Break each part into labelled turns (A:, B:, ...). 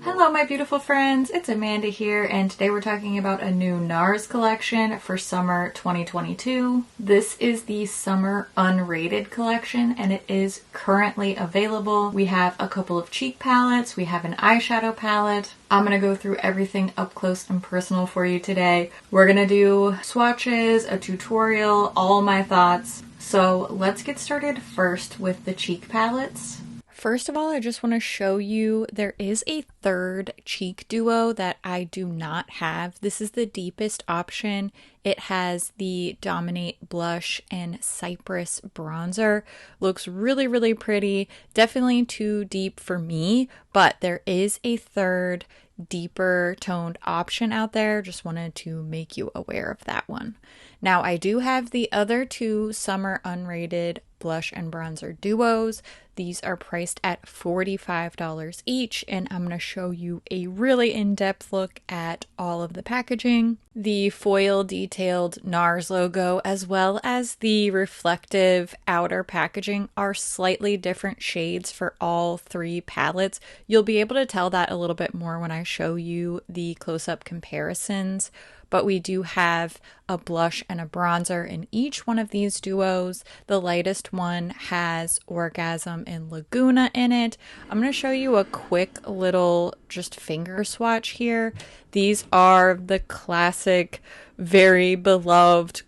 A: Hello my beautiful friends, it's Amanda here, and today we're talking about a new NARS collection for summer 2022. This is the summer unrated collection and it is currently available. We have a couple of cheek palettes, we have an eyeshadow palette. I'm gonna go through everything up close and personal for you today. We're gonna do swatches, a tutorial, all my thoughts. So let's get started first with the cheek palettes. First of all, I just want to show you there is a third cheek duo that I do not have. This is the deepest option. It has the Dominate blush and Cypress bronzer. Looks really, really pretty. Definitely too deep for me, but there is a third deeper toned option out there. Just wanted to make you aware of that one. Now I do have the other two summer unrated blush and bronzer duos. These are priced at $45 each, and I'm going to show you a really in-depth look at all of the packaging. The foil detailed NARS logo as well as the reflective outer packaging are slightly different shades for all three palettes. You'll be able to tell that a little bit more when I show you the close-up comparisons. But we do have a blush and a bronzer in each one of these duos. The lightest one has Orgasm and Laguna in it. I'm going to show you a quick little just finger swatch here. These are the classic, very beloved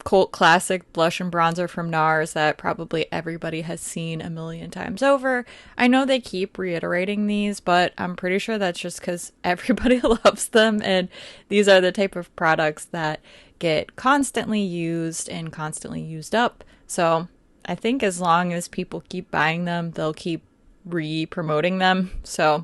A: cult classic blush and bronzer from NARS that probably everybody has seen a million times over. I know they keep reiterating these, but I'm pretty sure that's just because everybody loves them, and these are the type of products that get constantly used and constantly used up. So I think as long as people keep buying them, they'll keep re-promoting them. So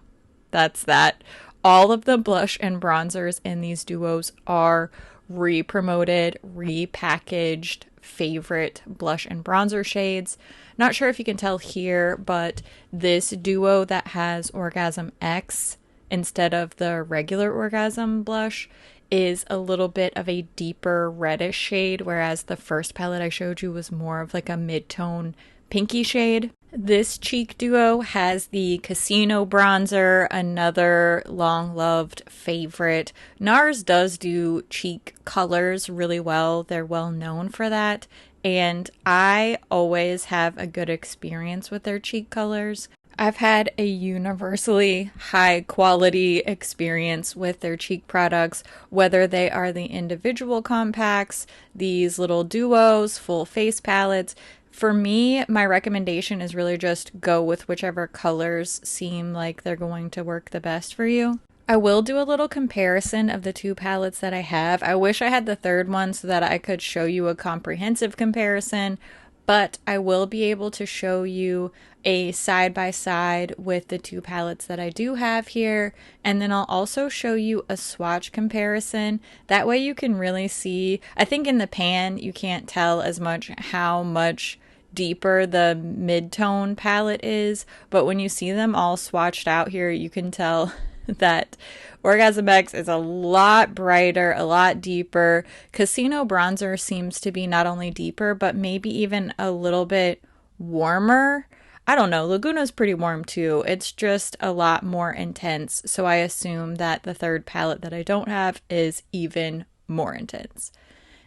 A: that's that. All of the blush and bronzers in these duos are re-promoted, repackaged favorite blush and bronzer shades. Not sure if you can tell here, but this duo that has Orgasm X instead of the regular Orgasm blush is a little bit of a deeper reddish shade, whereas the first palette I showed you was more of like a mid-tone pinky shade. This cheek duo has the Casino bronzer, another long-loved favorite. NARS does do cheek colors really well. They're well known for that, and I always have a good experience with their cheek colors. I've had a universally high quality experience with their cheek products, whether they are the individual compacts, these little duos, full face palettes. For me, my recommendation is really just go with whichever colors seem like they're going to work the best for you. I will do a little comparison of the two palettes that I have. I wish I had the third one so that I could show you a comprehensive comparison, but I will be able to show you a side-by-side with the two palettes that I do have here, and then I'll also show you a swatch comparison. That way you can really see, I think in the pan you can't tell as much how much deeper the mid-tone palette is, but when you see them all swatched out here, you can tell that Orgasm X is a lot brighter, a lot deeper. Casino bronzer seems to be not only deeper, but maybe even a little bit warmer. I don't know, Laguna's pretty warm too. It's just a lot more intense, so I assume that the third palette that I don't have is even more intense.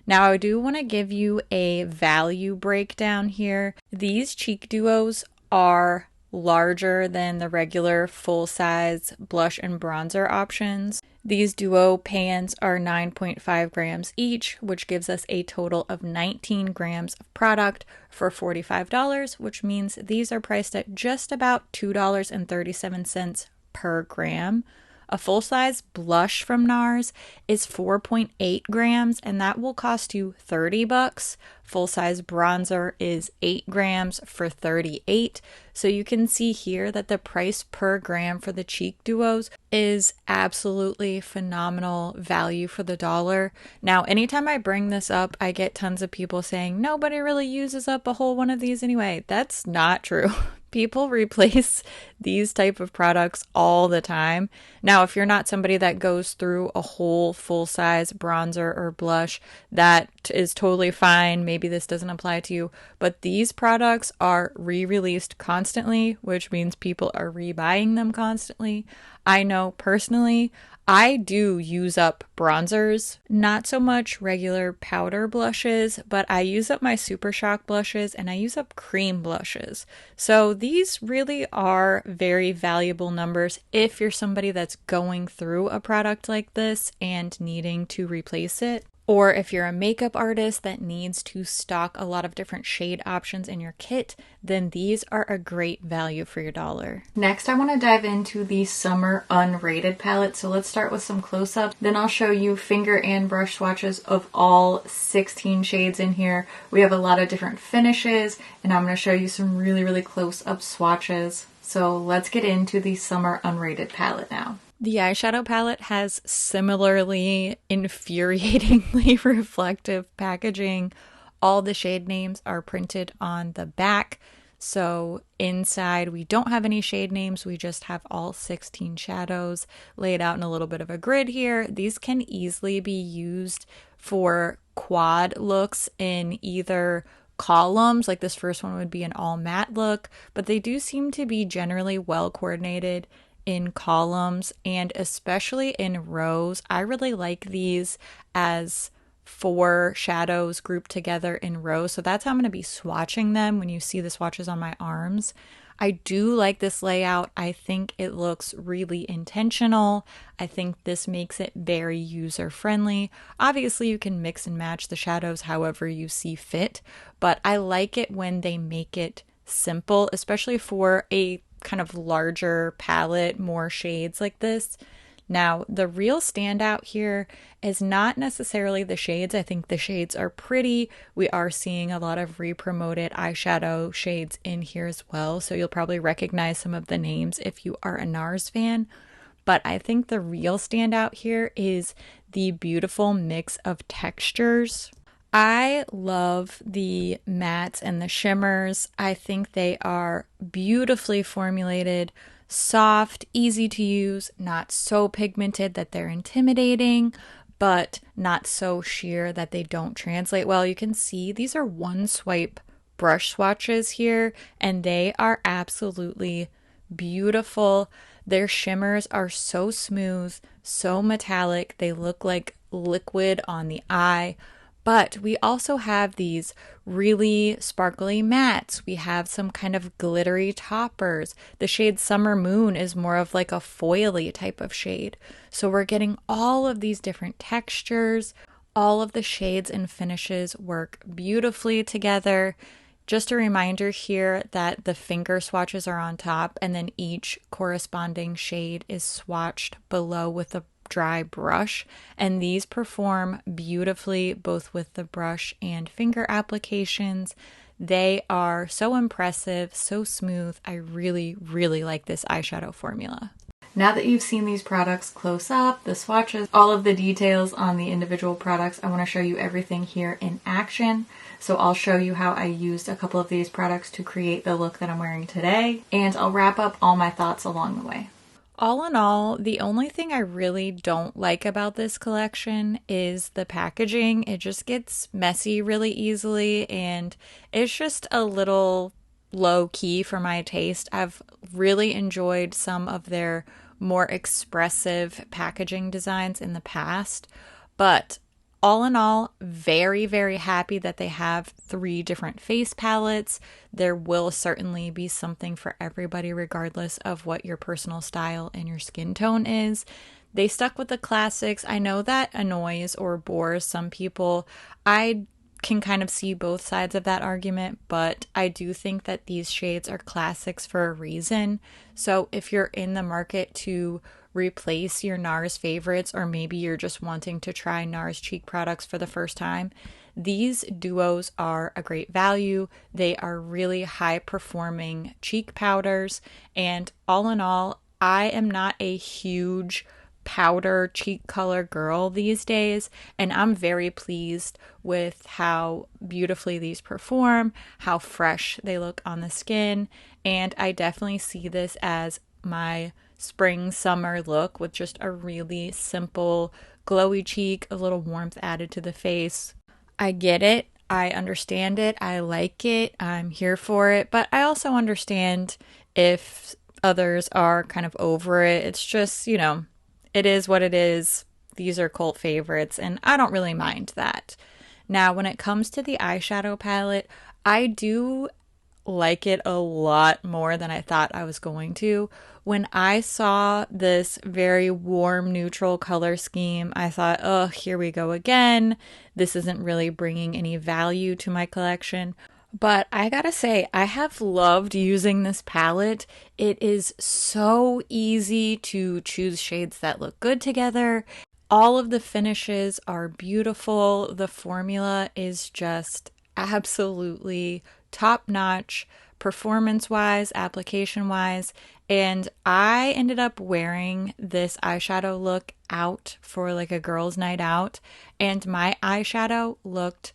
A: Now I do want to give you a value breakdown here. These cheek duos are larger than the regular full-size blush and bronzer options. These duo pans are 9.5 grams each, which gives us a total of 19 grams of product for $45, which means these are priced at just about $2.37 per gram. A full-size blush from NARS is 4.8 grams, and that will cost you $30 full-size bronzer is 8 grams for $38. So you can see here that the price per gram for the cheek duos is absolutely phenomenal value for the dollar. Now, anytime I bring this up, I get tons of people saying, nobody really uses up a whole one of these anyway. That's not true. People replace these type of products all the time. Now, if you're not somebody that goes through a whole full-size bronzer or blush, that is totally fine. Maybe this doesn't apply to you, but these products are re-released constantly, which means people are rebuying them constantly. I know personally, I do use up bronzers, not so much regular powder blushes, but I use up my Super Shock blushes and I use up cream blushes. So these really are very valuable numbers if you're somebody that's going through a product like this and needing to replace it. Or if you're a makeup artist that needs to stock a lot of different shade options in your kit, then these are a great value for your dollar. Next, I want to dive into the Summer Unrated palette. So let's start with some close-ups. Then I'll show you finger and brush swatches of all 16 shades in here. We have a lot of different finishes, and I'm going to show you some really close-up swatches. So let's get into the Summer Unrated palette now. The eyeshadow palette has similarly infuriatingly reflective packaging. All the shade names are printed on the back. So inside we don't have any shade names, we just have all 16 shadows laid out in a little bit of a grid here. These can easily be used for quad looks in either columns, like this first one would be an all matte look, but they do seem to be generally well coordinated in columns and especially in rows. I really like these as 4 shadows grouped together in rows. So that's how I'm going to be swatching them when you see the swatches on my arms. I do like this layout. I think it looks really intentional. I think this makes it very user friendly. Obviously, you can mix and match the shadows however you see fit, but I like it when they make it simple, especially for a kind of larger palette, more shades like this. Now, the real standout here is not necessarily the shades. I think the shades are pretty. We are seeing a lot of re-promoted eyeshadow shades in here as well, so you'll probably recognize some of the names if you are a NARS fan. But I think the real standout here is the beautiful mix of textures. I love the mattes and the shimmers. I think they are beautifully formulated, soft, easy to use, not so pigmented that they're intimidating, but not so sheer that they don't translate well. You can see these are one swipe brush swatches here, and they are absolutely beautiful. Their shimmers are so smooth, so metallic. They look like liquid on the eye. But we also have these really sparkly mattes. We have some kind of glittery toppers. The shade Summer Moon is more of like a foily type of shade. So we're getting all of these different textures. All of the shades and finishes work beautifully together. Just a reminder here that the finger swatches are on top and then each corresponding shade is swatched below with a dry brush, and these perform beautifully both with the brush and finger applications. They are so impressive, so smooth. I really like this eyeshadow formula. Now that you've seen these products close up, the swatches, all of the details on the individual products, I want to show you everything here in action. So I'll show you how I used a couple of these products to create the look that I'm wearing today, and I'll wrap up all my thoughts along the way. All in all, the only thing I really don't like about this collection is the packaging. It just gets messy really easily and it's just a little low key for my taste. I've really enjoyed some of their more expressive packaging designs in the past, but all in all, very happy that they have 3 different face palettes. There will certainly be something for everybody regardless of what your personal style and your skin tone is. They stuck with the classics. I know that annoys or bores some people. I can kind of see both sides of that argument, but I do think that these shades are classics for a reason. So if you're in the market to replace your NARS favorites, or maybe you're just wanting to try NARS cheek products for the first time, these duos are a great value. They are really high performing cheek powders, and all in all, I am not a huge powder cheek color girl these days, and I'm very pleased with how beautifully these perform, how fresh they look on the skin, and I definitely see this as my spring summer look with just a really simple glowy cheek, a little warmth added to the face. I get it, I understand it, I like it, I'm here for it, but I also understand if others are kind of over it. It's just, you know, it is what it is. These are cult favorites, and I don't really mind that. Now, when it comes to the eyeshadow palette, I do like it a lot more than I thought I was going to. When I saw this very warm neutral color scheme, I thought, oh, here we go again. This isn't really bringing any value to my collection. But I gotta say, I have loved using this palette. It is so easy to choose shades that look good together. All of the finishes are beautiful. The formula is just absolutely top-notch, performance-wise, application-wise. And I ended up wearing this eyeshadow look out for like a girls' night out. And my eyeshadow looked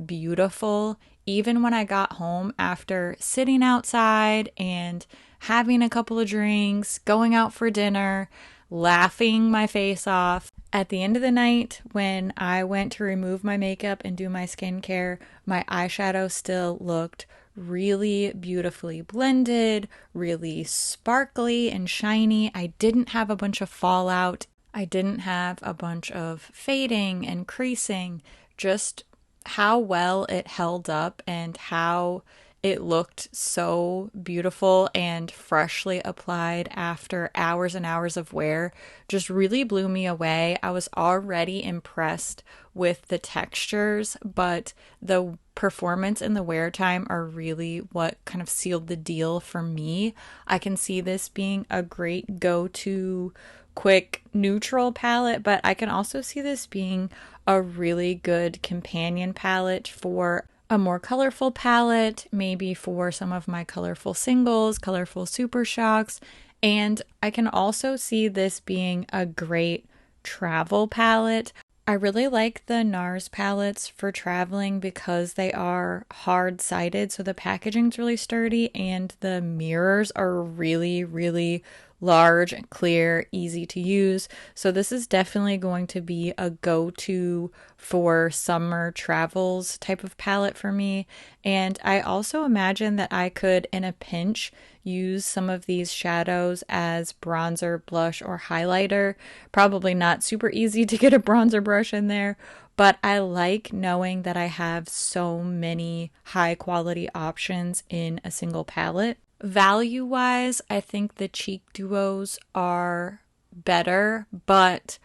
A: beautiful even when I got home after sitting outside and having a couple of drinks, going out for dinner, laughing my face off. At the end of the night, when I went to remove my makeup and do my skincare, my eyeshadow still looked really beautifully blended, really sparkly and shiny. I didn't have a bunch of fallout. I didn't have a bunch of fading and creasing. Just how well it held up and how it looked so beautiful and freshly applied after hours and hours of wear just really blew me away. I was already impressed with the textures, but the performance and the wear time are really what kind of sealed the deal for me. I can see this being a great go-to quick neutral palette, but I can also see this being a really good companion palette for a more colorful palette, maybe for some of my colorful singles, colorful super shocks, and I can also see this being a great travel palette. I really like the NARS palettes for traveling because they are hard-sided, so the packaging's really sturdy and the mirrors are really, really large and clear, easy to use. So this is definitely going to be a go-to for summer travels type of palette for me. And I also imagine that I could, in a pinch, use some of these shadows as bronzer, blush, or highlighter. Probably not super easy to get a bronzer brush in there, but I like knowing that I have so many high quality options in a single palette. Value-wise, I think the cheek duos are better, but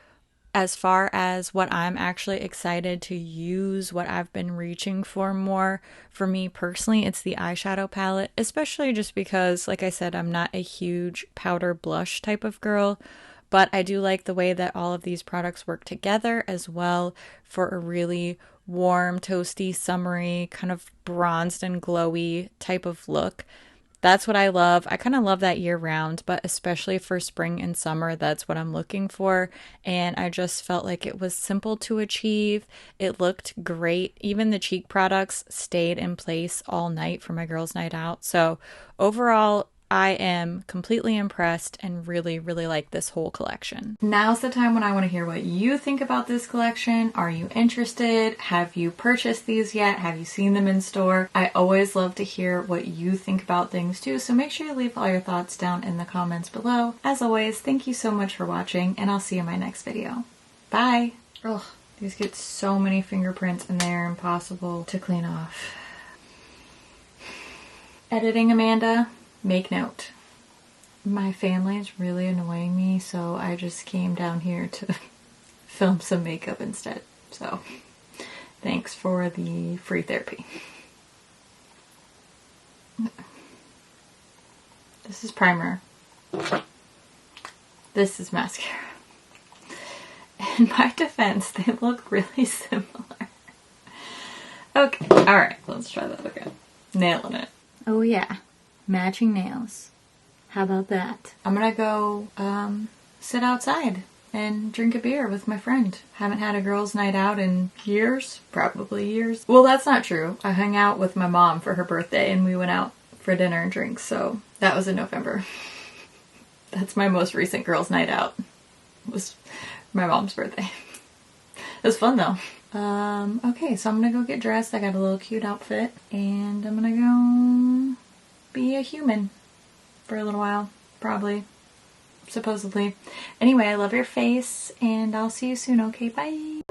A: as far as what I'm actually excited to use, what I've been reaching for more, for me personally, it's the eyeshadow palette, especially just because, like I said, I'm not a huge powder blush type of girl, but I do like the way that all of these products work together as well for a really warm, toasty, summery, kind of bronzed and glowy type of look. That's what I love. I kind of love that year round, but especially for spring and summer, that's what I'm looking for. And I just felt like it was simple to achieve. It looked great. Even the cheek products stayed in place all night for my girls' night out. So overall, I am completely impressed and really, really like this whole collection. Now's the time when I want to hear what you think about this collection. Are you interested? Have you purchased these yet? Have you seen them in store? I always love to hear what you think about things too, so make sure you leave all your thoughts down in the comments below. As always, thank you so much for watching, and I'll see you in my next video. Bye! Ugh, these get so many fingerprints and they're impossible to clean off. Editing Amanda. Make note, my family is really annoying me, so I just came down here to film some makeup instead. So, thanks for the free therapy. This is primer. This is mascara. In my defense, they look really similar. Okay, alright, let's try that again. Nailing it. Oh yeah, matching nails. How about that? I'm gonna go sit outside and drink a beer with my friend. Haven't had a girls' night out in years, probably years. Well, that's not true. I hung out with my mom for her birthday and we went out for dinner and drinks, so that was in November. That's my most recent girls' night out. It was my mom's birthday. It was fun though. Okay, so I'm gonna go get dressed. I got a little cute outfit and I'm gonna go be a human for a little while, probably. Supposedly. Anyway, I love your face and I'll see you soon, okay? Bye!